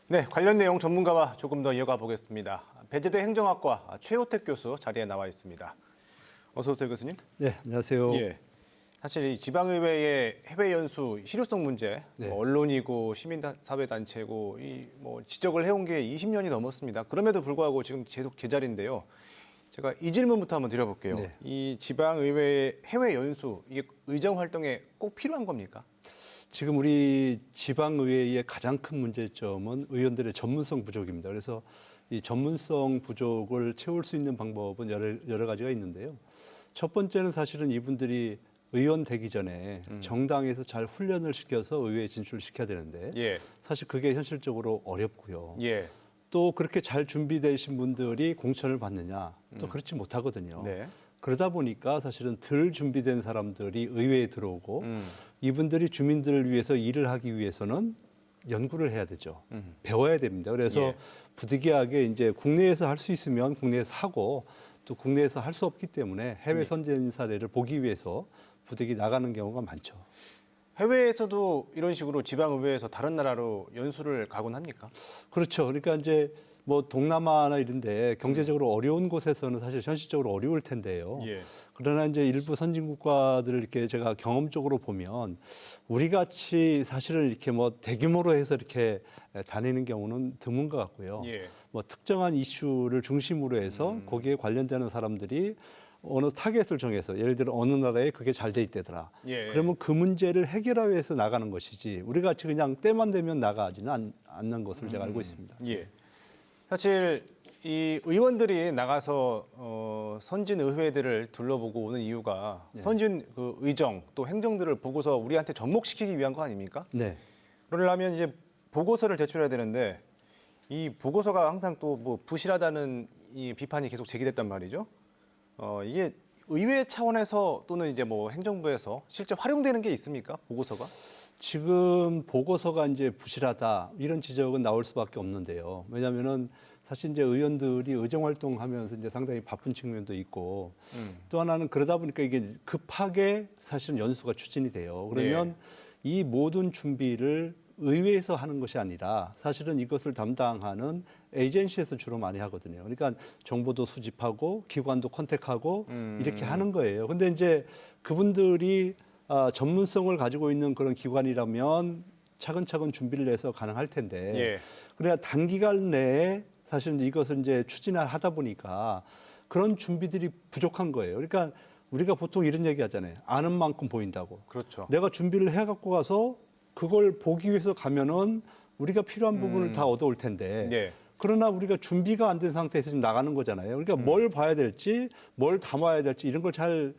네, 관련 내용 전문가와 조금 더 이어가 보겠습니다. 배재대 행정학과 최호택 교수 자리에 나와 있습니다. 어서 오세요, 교수님. 네, 안녕하세요. 예. 사실 이 지방의회의 해외 연수 실효성 문제, 네. 언론이고 시민사회단체고 이 뭐 지적을 해온 게 20년이 넘었습니다. 그럼에도 불구하고 지금 계속 제자리인데요. 제가 이 질문부터 한번 드려볼게요. 네. 이 지방의회의 해외 연수 이게 의정 활동에 꼭 필요한 겁니까? 지금 우리 지방의회의 가장 큰 문제점은 의원들의 전문성 부족입니다. 그래서 이 전문성 부족을 채울 수 있는 방법은 여러 가지가 있는데요. 첫 번째는 사실은 이분들이 의원 되기 전에 정당에서 잘 훈련을 시켜서 의회에 진출시켜야 되는데 예. 사실 그게 현실적으로 어렵고요. 예. 또 그렇게 잘 준비되신 분들이 공천을 받느냐 또 그렇지 못하거든요. 네. 그러다 보니까 사실은 덜 준비된 사람들이 의회에 들어오고 이분들이 주민들을 위해서 일을 하기 위해서는 연구를 해야 되죠. 배워야 됩니다. 그래서 예. 부득이하게 이제 국내에서 할 수 있으면 국내에서 하고 또 국내에서 할 수 없기 때문에 해외 선진 사례를 보기 위해서 부득이 나가는 경우가 많죠. 해외에서도 이런 식으로 지방의회에서 다른 나라로 연수를 가곤 합니까? 그렇죠. 그러니까 이제 뭐 동남아나 이런데 경제적으로 어려운 곳에서는 사실 현실적으로 어려울 텐데요. 예. 그러나 이제 일부 선진 국가들을 이렇게 제가 경험적으로 보면 우리 같이 사실은 이렇게 뭐 대규모로 해서 이렇게 다니는 경우는 드문 것 같고요. 예. 뭐 특정한 이슈를 중심으로 해서 거기에 관련되는 사람들이 어느 타겟을 정해서 예를 들어 어느 나라에 그게 잘 돼 있대더라. 예. 그러면 그 문제를 해결하기 위해서 나가는 것이지 우리 같이 그냥 때만 되면 나가지는 않는 것을 제가 알고 있습니다. 예. 사실 이 의원들이 나가서 선진 의회들을 둘러보고 오는 이유가 선진 그 의정 또 행정들을 보고서 우리한테 접목시키기 위한 거 아닙니까? 네. 그러려면 이제 보고서를 제출해야 되는데 이 보고서가 항상 또 뭐 부실하다는 이 비판이 계속 제기됐단 말이죠. 이게 의회 차원에서 또는 이제 뭐 행정부에서 실제 활용되는 게 있습니까? 보고서가? 지금 보고서가 이제 부실하다 이런 지적은 나올 수밖에 없는데요. 왜냐하면은 사실 이제 의원들이 의정 활동하면서 이제 상당히 바쁜 측면도 있고 또 하나는 그러다 보니까 이게 급하게 사실은 연수가 추진이 돼요. 그러면 이 모든 준비를 의회에서 하는 것이 아니라 사실은 이것을 담당하는 에이전시에서 주로 많이 하거든요. 그러니까 정보도 수집하고 기관도 컨택하고 이렇게 하는 거예요. 근데 이제 그분들이 전문성을 가지고 있는 그런 기관이라면 차근차근 준비를 해서 가능할 텐데 예. 그래야 단기간 내에 사실은 이것을 이제 추진하다 보니까 그런 준비들이 부족한 거예요. 그러니까 우리가 보통 이런 얘기 하잖아요. 아는 만큼 보인다고. 그렇죠. 내가 준비를 해 갖고 가서 그걸 보기 위해서 가면은 우리가 필요한 부분을 다 얻어올 텐데 예. 그러나 우리가 준비가 안 된 상태에서 지금 나가는 거잖아요. 그러니까 뭘 봐야 될지, 뭘 담아야 될지 이런 걸 잘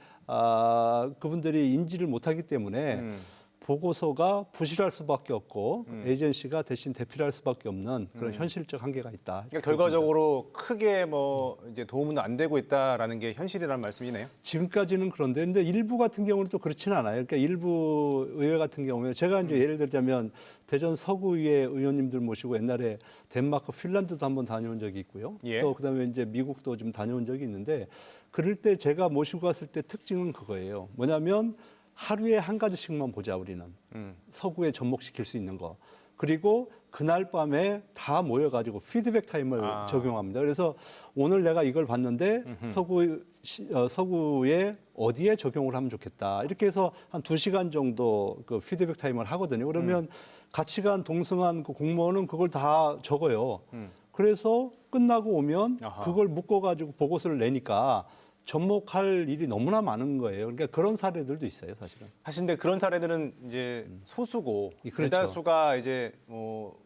그분들이 인지를 못하기 때문에 보고서가 부실할 수밖에 없고 에이전시가 대신 대필할 수밖에 없는 그런 현실적 한계가 있다. 그러니까 결과적으로 크게 뭐 이제 도움은 안 되고 있다라는 게 현실이라는 말씀이네요. 지금까지는 그런데 근데 일부 같은 경우는 또 그렇지는 않아요. 그러니까 일부 의회 같은 경우에 제가 이제 예를 들자면 대전 서구의회 의원님들 모시고 옛날에 덴마크, 핀란드도 한번 다녀온 적이 있고요. 예. 또 그다음에 이제 미국도 좀 다녀온 적이 있는데 그럴 때 제가 모시고 갔을 때 특징은 그거예요. 뭐냐면 하루에 한 가지씩만 보자 우리는 서구에 접목시킬 수 있는 거 그리고 그날 밤에 다 모여가지고 피드백 타임을 적용합니다. 그래서 오늘 내가 이걸 봤는데 서구에 어디에 적용을 하면 좋겠다 이렇게 해서 한 2시간 정도 그 피드백 타임을 하거든요. 그러면 같이 간 동승한 그 공무원은 그걸 다 적어요. 그래서 끝나고 오면 아하. 그걸 묶어가지고 보고서를 내니까 접목할 일이 너무나 많은 거예요. 그러니까 그런 사례들도 있어요, 사실은. 사실 근데 그런 사례들은 이제 소수고 그렇죠. 대다수가 이제 뭐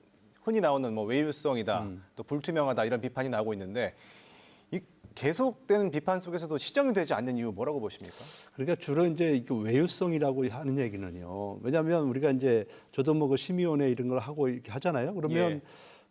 흔히 나오는 뭐 외유성이다, 또 불투명하다 이런 비판이 나오고 있는데 이 계속되는 비판 속에서도 시정이 되지 않는 이유 뭐라고 보십니까? 그러니까 주로 이제 이게 외유성이라고 하는 얘기는요. 왜냐하면 우리가 이제 저도 뭐 그 심의원회 이런 걸 하고 이렇게 하잖아요. 그러면 예.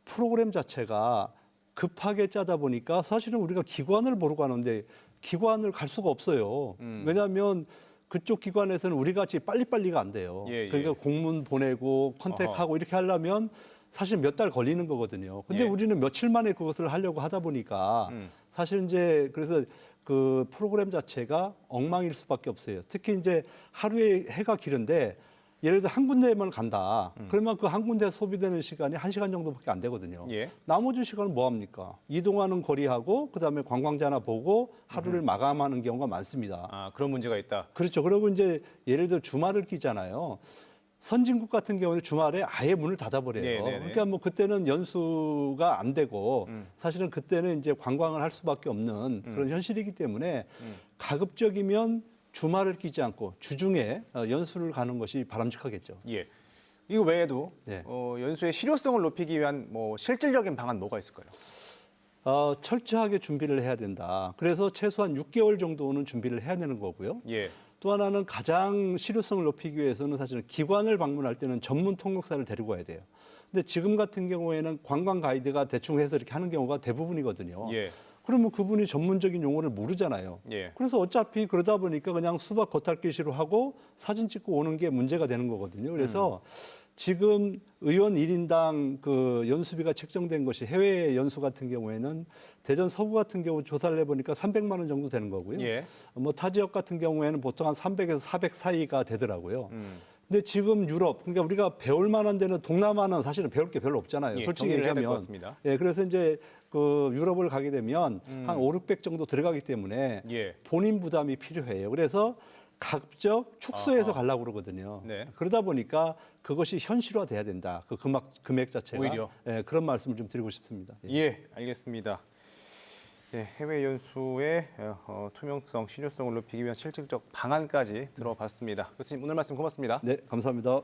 프로그램 자체가 급하게 짜다 보니까 사실은 우리가 기관을 보러 가는데 기관을 갈 수가 없어요. 왜냐하면 그쪽 기관에서는 우리 같이 빨리빨리가 안 돼요. 예. 그러니까 공문 보내고 컨택하고 이렇게 하려면 사실 몇 달 걸리는 거거든요. 근데 예. 우리는 며칠 만에 그것을 하려고 하다 보니까 사실 이제 그래서 그 프로그램 자체가 엉망일 수밖에 없어요. 특히 이제 하루에 해가 길은데 예를 들어 한 군데만 간다. 그러면 그 한 군데 소비되는 시간이 1시간 정도밖에 안 되거든요. 예. 나머지 시간은 뭐 합니까? 이동하는 거리하고 그다음에 관광자나 보고 하루를 마감하는 경우가 많습니다. 아, 그런 문제가 있다. 그렇죠. 그리고 이제 예를 들어 주말을 끼잖아요. 선진국 같은 경우는 주말에 아예 문을 닫아버려요. 네네네. 그러니까 뭐 그때는 연수가 안 되고 사실은 그때는 이제 관광을 할 수밖에 없는 그런 현실이기 때문에 가급적이면 주말을 끼지 않고 주중에 연수를 가는 것이 바람직하겠죠. 예. 이거 외에도 네. 연수의 실효성을 높이기 위한 뭐 실질적인 방안 뭐가 있을까요? 철저하게 준비를 해야 된다. 그래서 최소한 6개월 정도는 준비를 해야 되는 거고요. 예. 또 하나는 가장 실효성을 높이기 위해서는 사실은 기관을 방문할 때는 전문 통역사를 데리고 와야 돼요. 근데 지금 같은 경우에는 관광 가이드가 대충 해서 이렇게 하는 경우가 대부분이거든요. 예. 그러면 그분이 전문적인 용어를 모르잖아요. 예. 그래서 어차피 그러다 보니까 그냥 수박 겉핥기식으로 하고 사진 찍고 오는 게 문제가 되는 거거든요. 그래서 지금 의원 1인당 그 연수비가 책정된 것이 해외 연수 같은 경우에는 대전 서구 같은 경우 조사를 해보니까 300만 원 정도 되는 거고요. 예. 뭐 타 지역 같은 경우에는 보통 한 300에서 400 사이가 되더라고요. 근데 지금 유럽, 그러니까 우리가 배울 만한 데는 동남아는 사실은 배울 게 별로 없잖아요. 예, 솔직히 정리를 해야 될것 얘기하면. 같습니다. 예, 그래서 이제 그 유럽을 가게 되면 한 5, 600 정도 들어가기 때문에 예. 본인 부담이 필요해요. 그래서 가급적 축소해서 가려고 그러거든요. 네. 그러다 보니까 그것이 현실화돼야 된다. 그 금액 자체가. 오히려. 예, 그런 말씀을 좀 드리고 싶습니다. 예. 예, 알겠습니다. 네, 해외 연수의 투명성, 실효성을 높이기 위한 실질적 방안까지 들어봤습니다. 교수님 오늘 말씀 고맙습니다. 네, 감사합니다.